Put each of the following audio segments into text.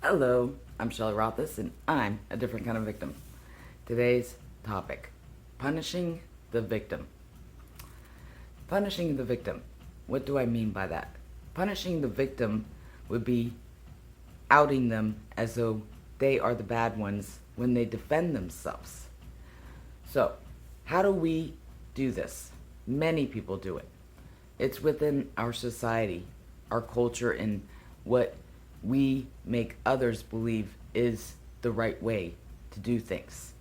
Hello, I'm Shelley Rothus, and I'm a different kind of victim. Today's topic, punishing the victim. Punishing the victim. What do I mean by that? Punishing the victim would be outing them as though they are the bad ones when they defend themselves. So, how do we do this? Many people do it. It's within our society, our culture, and what we make others believe is the right way to do things,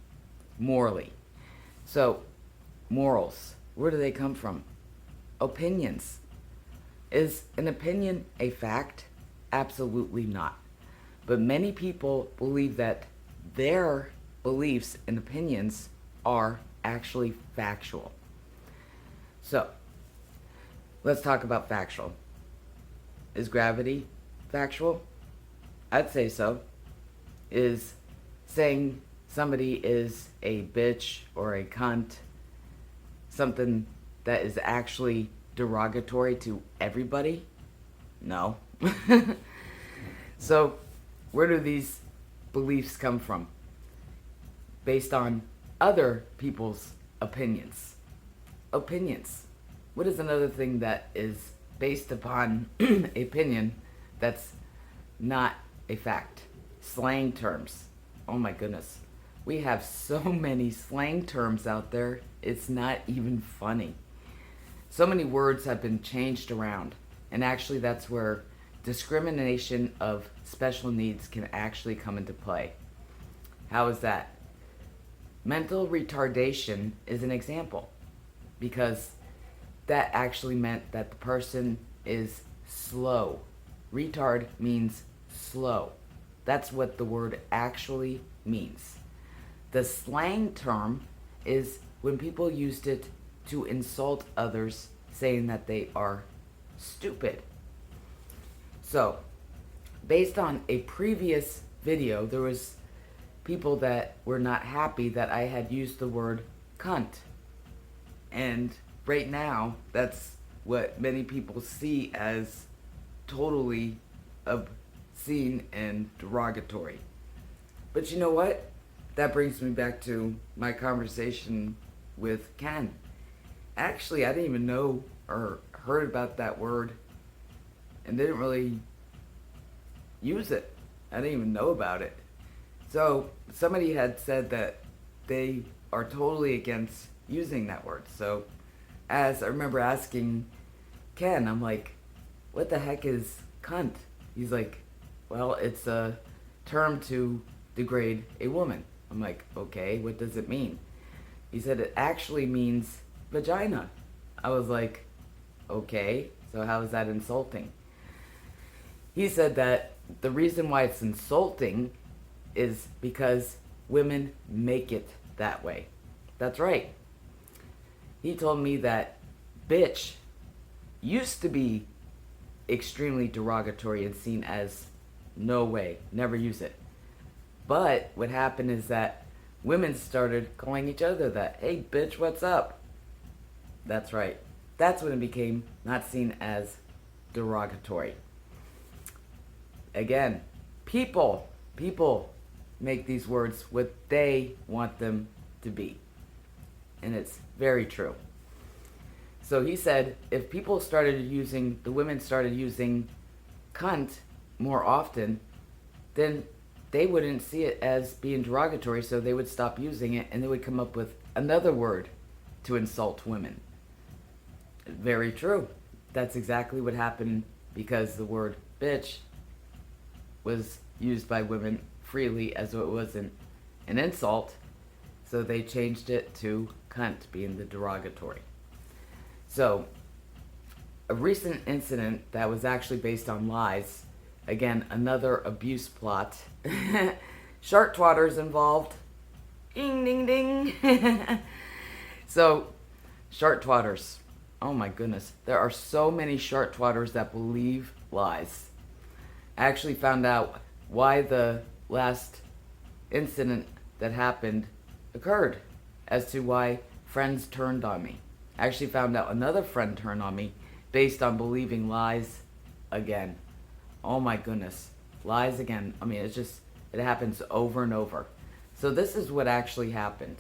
morally. So, morals, where do they come from? Opinions. Is an opinion a fact? Absolutely not. But many people believe that their beliefs and opinions are actually factual. So, let's talk about factual. Is gravity factual? I'd say so. Is saying somebody is a bitch or a cunt something that is actually derogatory to everybody? No. So, where do these beliefs come from? Based on other people's opinions. Opinions. What is another thing that is based upon opinion that's not a fact? Slang terms. Oh my goodness. We have so many slang terms out there, it's not even funny. So many words have been changed around, and actually that's where discrimination of special needs can actually come into play. How is that? Mental retardation is an example, because that actually meant that the person is slow. Retard means slow. That's what the word actually means. The slang term is when people used it to insult others, saying that they are stupid. So, based on a previous video, there was people that were not happy that I had used the word cunt. And right now, that's what many people see as totally obscene and derogatory. But you know what? That brings me back to my conversation with Ken. Actually, I didn't even know or heard about that word and didn't really use it. I didn't even know about it. So, somebody had said that they are totally against using that word. So, as I remember asking Ken, I'm like, what the heck is cunt? He's like, well, it's a term to degrade a woman. I'm like, okay, what does it mean? He said it actually means vagina. I was like, okay, so how is that insulting? He said that the reason why it's insulting is because women make it that way. That's right. He told me that bitch used to be extremely derogatory and seen as no way, never use it. But what happened is that women started calling each other that. Hey bitch, what's up? That's right. That's when it became not seen as derogatory. Again, people make these words what they want them to be. And it's very true. So he said if people the women started using cunt more often, then they wouldn't see it as being derogatory, so they would stop using it and they would come up with another word to insult women. Very true. That's exactly what happened, because the word bitch was used by women freely as though it wasn't an insult, so they changed it to cunt, being the derogatory. So, a recent incident that was actually based on lies, again, another abuse plot. Shark twatters involved. Ding, ding, ding. So, shark twatters. Oh my goodness. There are so many shark twatters that believe lies. I actually found out why the last incident that happened occurred, as to why friends turned on me. I actually found out another friend turned on me based on believing lies again. Oh my goodness. lies again. I mean, it happens over and over. So this is what actually happened.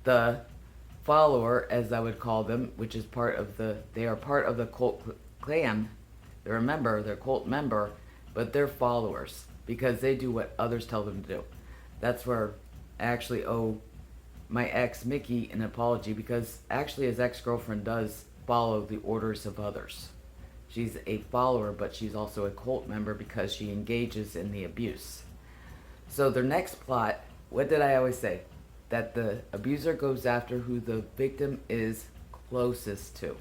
The follower, as I would call them, which is they are part of the cult clan. They're a member, they're a cult member, but they're followers because they do what others tell them to do. That's where I actually owe my ex, Mickey, an apology, because actually his ex-girlfriend does follow the orders of others. She's a follower, but she's also a cult member because she engages in the abuse. So their next plot, what did I always say? That the abuser goes after who the victim is closest to.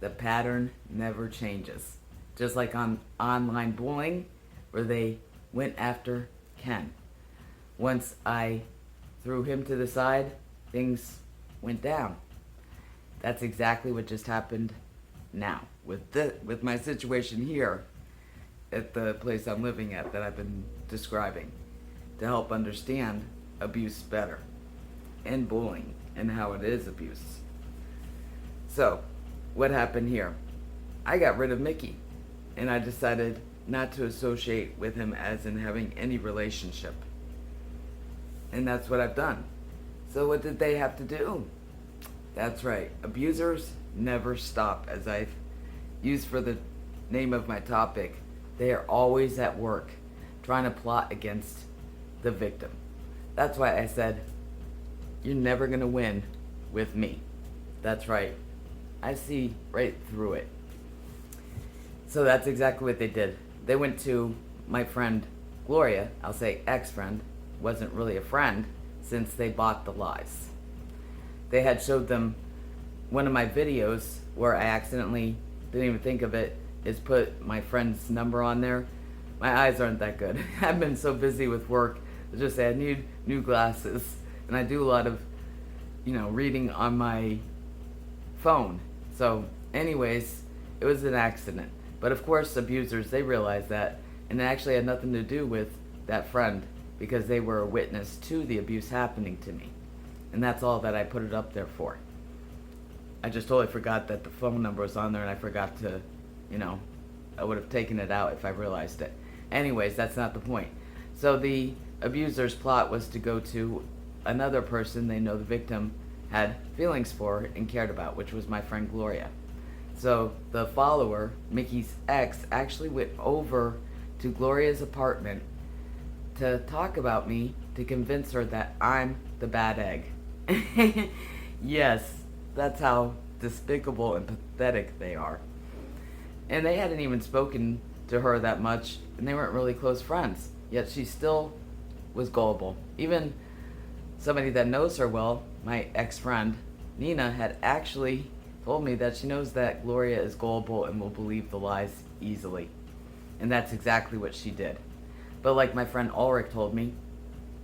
The pattern never changes. Just like on online bullying, where they went after Ken. Once I threw him to the side, things went down. That's exactly what just happened now with my situation here at the place I'm living at that I've been describing to help understand abuse better and bullying and how it is abuse. So, what happened here? I got rid of Mickey and I decided not to associate with him as in having any relationship. And that's what I've done. So what did they have to do? That's right. Abusers never stop, as I've used for the name of my topic. They are always at work trying to plot against the victim. That's why I said, you're never going to win with me. That's right. I see right through it. So that's exactly what they did. They went to my friend Gloria, I'll say ex-friend, wasn't really a friend since they bought the lies. They had showed them one of my videos where I accidentally, didn't even think of it, is put my friend's number on there. My eyes aren't that good. I've been so busy with work. I just say I need new glasses. And I do a lot of, reading on my phone. So anyways, it was an accident. But of course, abusers, they realized that. And it actually had nothing to do with that friend because they were a witness to the abuse happening to me. And that's all that I put it up there for. I just totally forgot that the phone number was on there and I forgot to, I would have taken it out if I realized it. Anyways, that's not the point. So the abuser's plot was to go to another person they know the victim had feelings for and cared about, which was my friend Gloria. So the follower, Mickey's ex, actually went over to Gloria's apartment to talk about me to convince her that I'm the bad egg. Yes, that's how despicable and pathetic they are. And they hadn't even spoken to her that much, and they weren't really close friends. Yet she still was gullible. Even somebody that knows her well, my ex-friend, Nina, had actually told me that she knows that Gloria is gullible and will believe the lies easily. And that's exactly what she did. But like my friend Ulrich told me,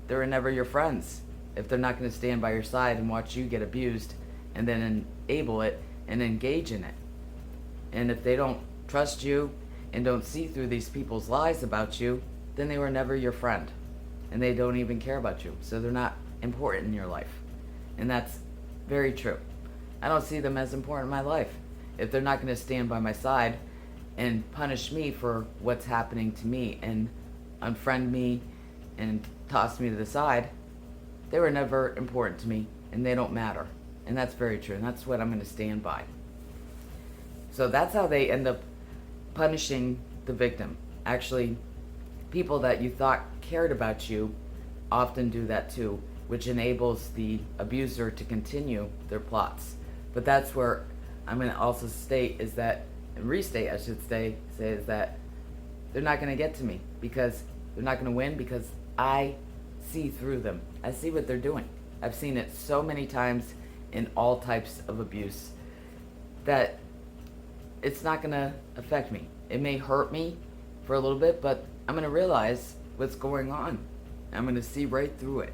they're never your friends if they're not going to stand by your side and watch you get abused and then enable it and engage in it. And if they don't trust you and don't see through these people's lies about you, then they were never your friend. And they don't even care about you. So they're not important in your life. And that's very true. I don't see them as important in my life. If they're not going to stand by my side and punish me for what's happening to me and unfriend me and toss me to the side, they were never important to me and they don't matter. And that's very true. And that's what I'm going to stand by. So that's how they end up punishing the victim. Actually, people that you thought cared about you often do that too, which enables the abuser to continue their plots. But that's where I'm going to also state is that, and restate I should say is that they're not going to get to me because they're not going to win because I see through them. I see what they're doing. I've seen it so many times in all types of abuse that it's not going to affect me. It may hurt me for a little bit, but I'm going to realize what's going on. I'm going to see right through it.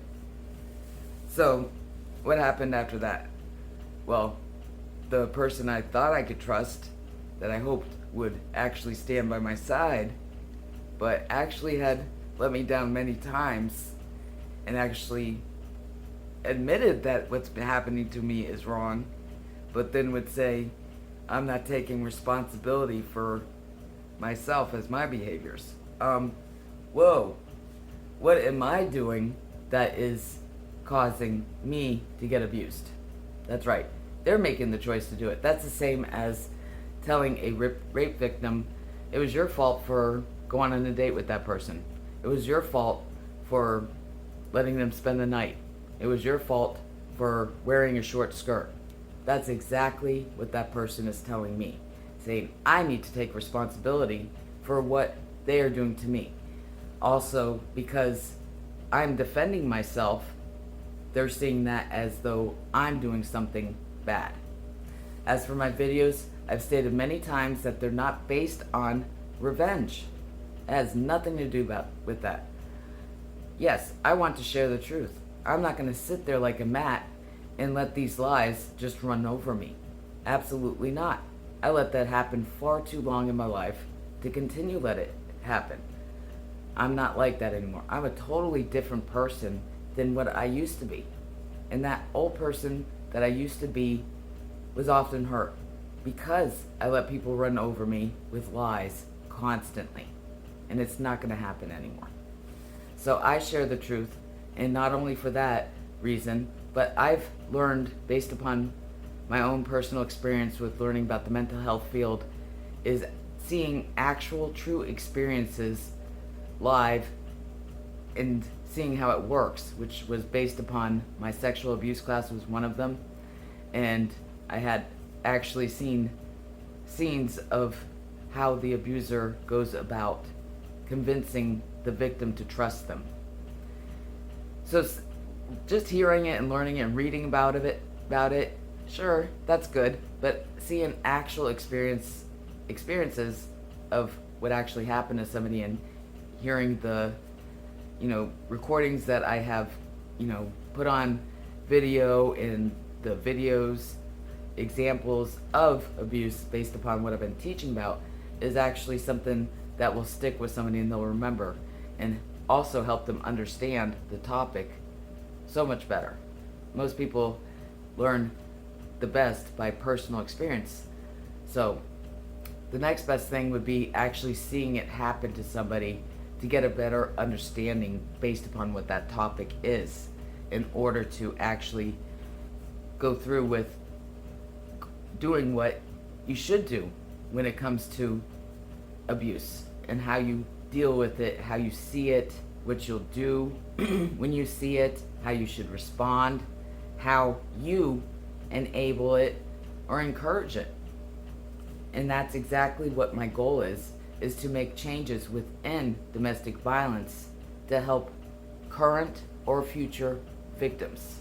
So, what happened after that? Well, the person I thought I could trust, that I hoped would actually stand by my side, but actually had let me down many times, and actually admitted that what's been happening to me is wrong, but then would say, I'm not taking responsibility for myself as my behaviors. whoa, what am I doing that is causing me to get abused? That's right. They're making the choice to do it. That's the same as telling a rape victim, it was your fault for going on a date with that person. It was your fault for letting them spend the night. It was your fault for wearing a short skirt. That's exactly what that person is telling me. Saying, I need to take responsibility for what they are doing to me. Also, because I'm defending myself, they're seeing that as though I'm doing something bad. As for my videos, I've stated many times that they're not based on revenge. It has nothing to do with that. Yes, I want to share the truth. I'm not going to sit there like a mat and let these lies just run over me. Absolutely not. I let that happen far too long in my life to continue let it happen. I'm not like that anymore. I'm a totally different person than what I used to be. And that old person that I used to be was often hurt because I let people run over me with lies constantly. And it's not going to happen anymore. So I share the truth, and not only for that reason, but I've learned, based upon my own personal experience with learning about the mental health field, is seeing actual true experiences live and seeing how it works, which was based upon my sexual abuse class was one of them. And I had actually seen scenes of how the abuser goes about convincing the victim to trust them. So just hearing it and learning it and reading about it, sure, that's good, but seeing actual experiences of what actually happened to somebody and hearing the, recordings that I have, put on video and the videos, examples of abuse based upon what I've been teaching about is actually something that will stick with somebody and they'll remember and also help them understand the topic so much better. Most people learn the best by personal experience. So the next best thing would be actually seeing it happen to somebody to get a better understanding based upon what that topic is in order to actually go through with doing what you should do when it comes to abuse and how you deal with it, how you see it, what you'll do when you see it, how you should respond, how you enable it or encourage it. And that's exactly what my goal is to make changes within domestic violence to help current or future victims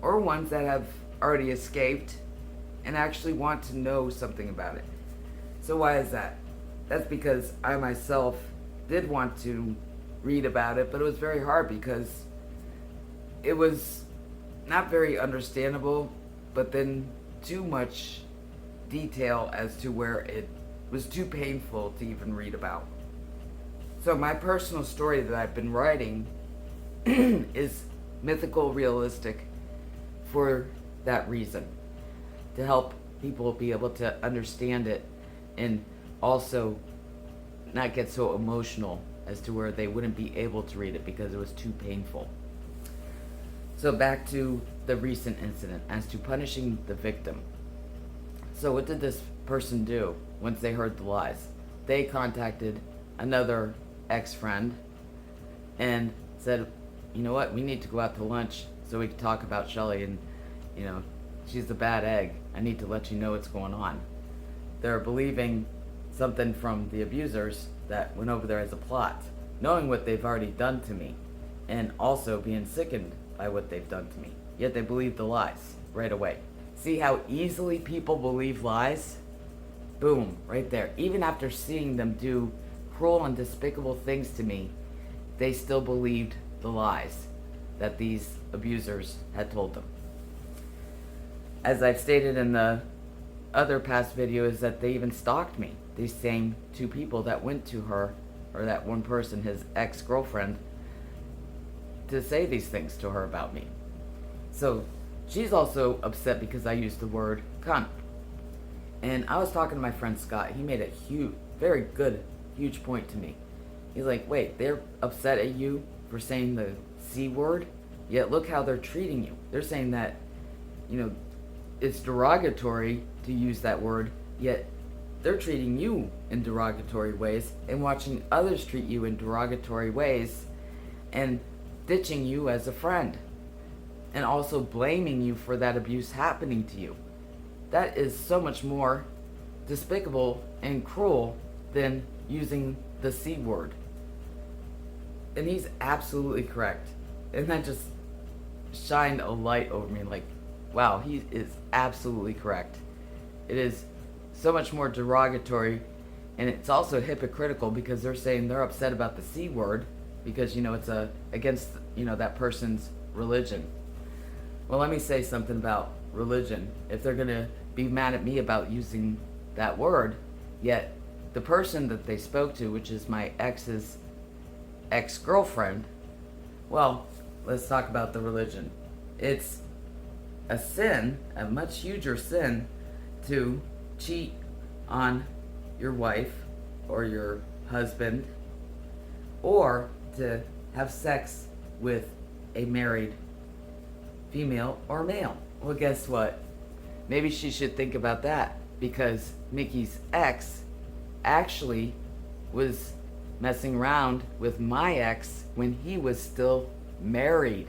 or ones that have already escaped and actually want to know something about it. So why is that? That's because I myself did want to read about it, but it was very hard because it was not very understandable, but then too much detail as to where it was too painful to even read about. So my personal story that I've been writing is mythical realistic for that reason, to help people be able to understand it and also not get so emotional as to where they wouldn't be able to read it because it was too painful. So back to the recent incident as to punishing the victim. So what did this person do once they heard the lies? They contacted another ex-friend and said, you know what, we need to go out to lunch so we can talk about Shelley and, she's the bad egg. I need to let you know what's going on. They're believing something from the abusers that went over there as a plot, knowing what they've already done to me and also being sickened by what they've done to me. Yet they believe the lies right away. See how easily people believe lies? Boom, right there. Even after seeing them do cruel and despicable things to me, they still believed the lies that these abusers had told them. As I've stated in the other past videos, that they even stalked me. These same two people that went to her, or that one person, his ex-girlfriend, to say these things to her about me. So she's also upset because I used the word cunt. And I was talking to my friend Scott. He made a very good huge point to me. He's like, wait, they're upset at you for saying the C word, yet look how they're treating you. They're saying that, it's derogatory to use that word, yet they're treating you in derogatory ways and watching others treat you in derogatory ways and ditching you as a friend and also blaming you for that abuse happening to you. That is so much more despicable and cruel than using the C word. And he's absolutely correct. And that just shined a light over me, like, wow, he is absolutely correct. It is so much more derogatory, and it's also hypocritical because they're saying they're upset about the C word because, it's against, that person's religion. Well, let me say something about religion. If they're going to be mad at me about using that word, yet the person that they spoke to, which is my ex's ex-girlfriend, well, let's talk about the religion. It's a sin, a much huger sin, to cheat on your wife or your husband, or to have sex with a married female or male. Well, guess what? Maybe she should think about that, because Mickey's ex actually was messing around with my ex when he was still married.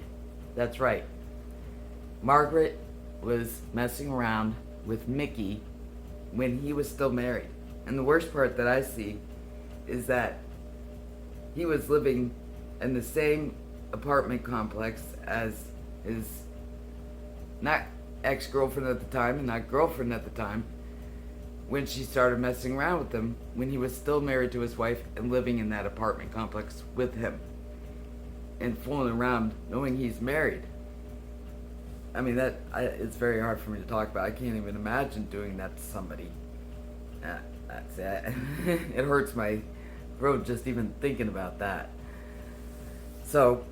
That's right. Margaret was messing around with Mickey when he was still married. And the worst part that I see is that he was living in the same apartment complex as his not ex-girlfriend at the time and not girlfriend at the time, when she started messing around with him when he was still married to his wife and living in that apartment complex with him and fooling around knowing he's married. I mean, it's very hard for me to talk about. I can't even imagine doing that to somebody. That's it. It hurts my throat just even thinking about that. So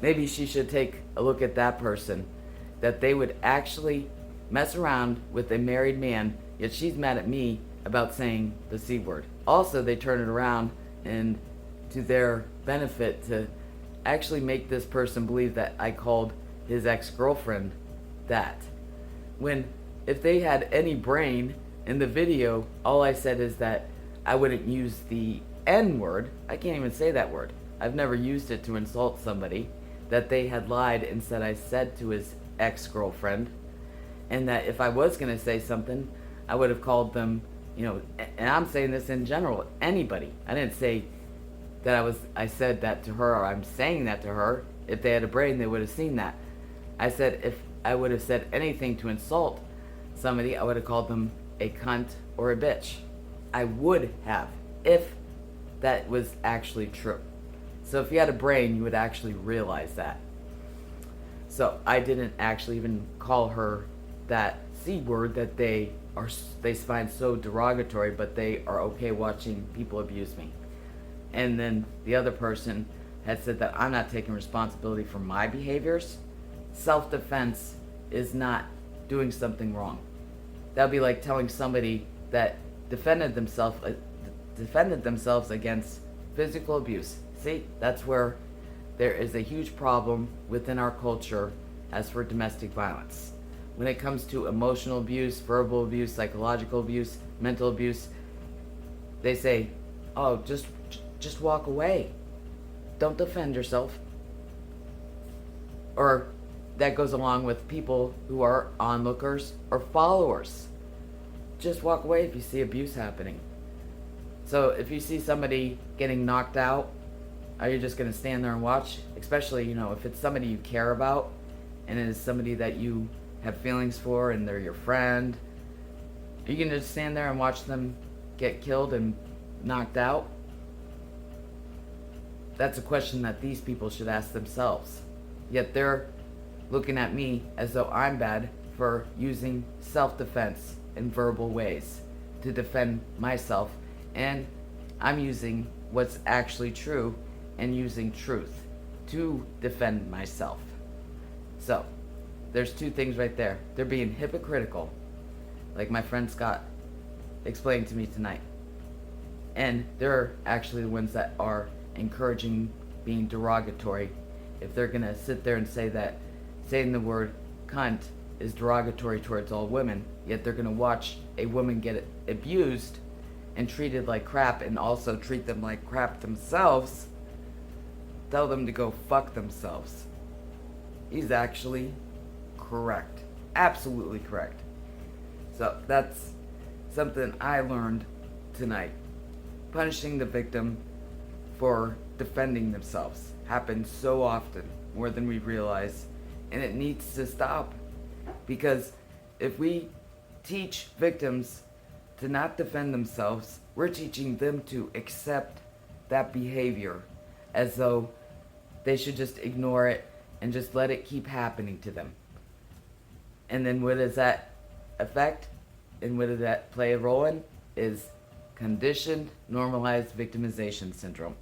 maybe she should take a look at that person, that they would actually mess around with a married man, yet she's mad at me about saying the C word. Also, they turn it around and to their benefit to actually make this person believe that I called his ex-girlfriend that. When if they had any brain in the video, all I said is that I wouldn't use the N word. I can't even say that word. I've never used it to insult somebody. That they had lied and said I said to his ex-girlfriend. And that if I was going to say something, I would have called them, and I'm saying this in general, anybody. I didn't say that I said that to her, or I'm saying that to her. If they had a brain, they would have seen that. I said if I would have said anything to insult somebody, I would have called them a cunt or a bitch. I would have, if that was actually true. So if you had a brain, you would actually realize that. So I didn't actually even call her that C word that they find so derogatory, but they are okay watching people abuse me. And then the other person had said that I'm not taking responsibility for my behaviors. Self-defense is not doing something wrong. That would be like telling somebody that defended themselves against physical abuse. See, that's where there is a huge problem within our culture as for domestic violence. When it comes to emotional abuse, verbal abuse, psychological abuse, mental abuse, they say, oh, just walk away. Don't defend yourself. Or that goes along with people who are onlookers or followers. Just walk away if you see abuse happening. So if you see somebody getting knocked out, are you just going to stand there and watch? Especially, if it's somebody you care about and it is somebody that you have feelings for and they're your friend. Are you going to just stand there and watch them get killed and knocked out? That's a question that these people should ask themselves. Yet they're looking at me as though I'm bad for using self-defense in verbal ways to defend myself. And I'm using what's actually true and using truth to defend myself. So, there's two things right there. They're being hypocritical, like my friend Scott explained to me tonight. And they're actually the ones that are encouraging being derogatory. If they're going to sit there and say that saying the word cunt is derogatory towards all women, yet they're going to watch a woman get abused and treated like crap and also treat them like crap themselves, tell them to go fuck themselves. He's actually correct. Absolutely correct. So that's something I learned tonight. Punishing the victim for defending themselves happens so often, more than we realize, and it needs to stop. Because if we teach victims to not defend themselves, we're teaching them to accept that behavior as though they should just ignore it and just let it keep happening to them. And then what does that affect and what does that play a role in? Is conditioned normalized victimization syndrome.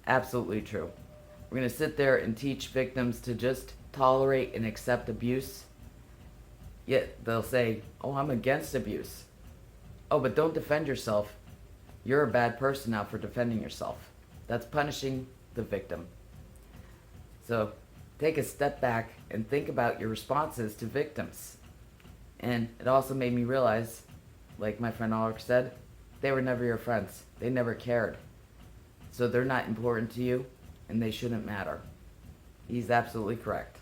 Absolutely true. We're going to sit there and teach victims to just tolerate and accept abuse, yet they'll say, oh, I'm against abuse. Oh, but don't defend yourself. You're a bad person now for defending yourself. That's punishing the victim. So take a step back and think about your responses to victims. And it also made me realize, like my friend Ulrich said, they were never your friends. They never cared. So they're not important to you, and they shouldn't matter. He's absolutely correct.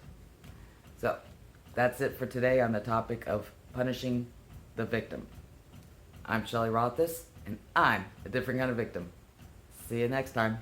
So that's it for today on the topic of punishing the victim. I'm Shelley Rothus, and I'm a different kind of victim. See you next time.